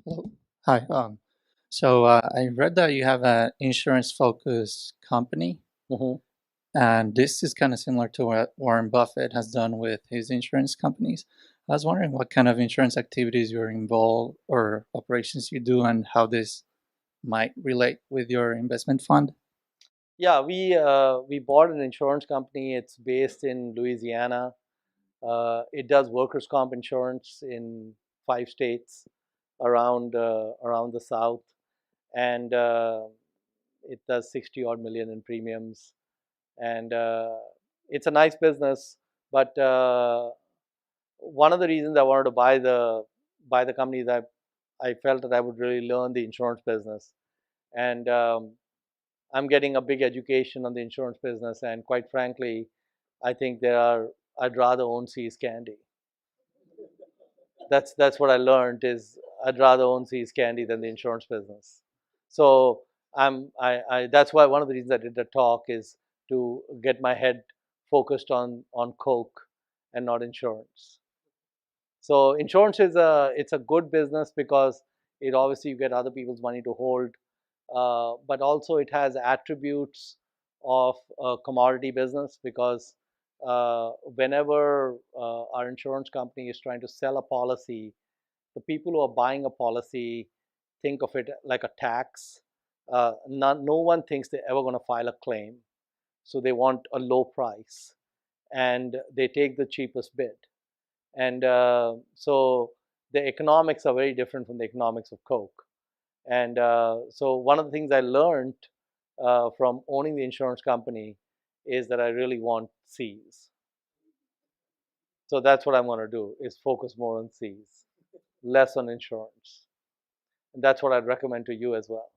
Hello. Hi. I read that you have an insurance-focused company, Hmm. and this is kind of similar to what Warren Buffett has done with his insurance companies. I was wondering what kind of insurance activities you're involved or operations you do, and how this might relate with your investment fund. Yeah, we bought an insurance company. It's based in Louisiana. It does workers' comp insurance in 5 states around the South, and it does 60 odd million in premiums. And it's a nice business. But one of the reasons I wanted to buy the company is that I felt that I would really learn the insurance business, and I'm getting a big education on the insurance business, and quite frankly, I think I'd rather own See's Candy. That's what I learned is I'd rather own See's Candy than the insurance business. So that's why one of the reasons I did the talk is to get my head focused on Coke and not insurance. So insurance it's a good business because it obviously you get other people's money to hold, but also it has attributes of a commodity business because whenever our insurance company is trying to sell a policy, the people who are buying a policy think of it like a tax. No one thinks they're ever going to file a claim, so they want a low price and they take the cheapest bid. And so the economics are very different from the economics of Coke. And so one of the things I learned from owning the insurance company is that I really want C's. So that's what I'm going to do is focus more on C's, less on insurance. And that's what I'd recommend to you as well.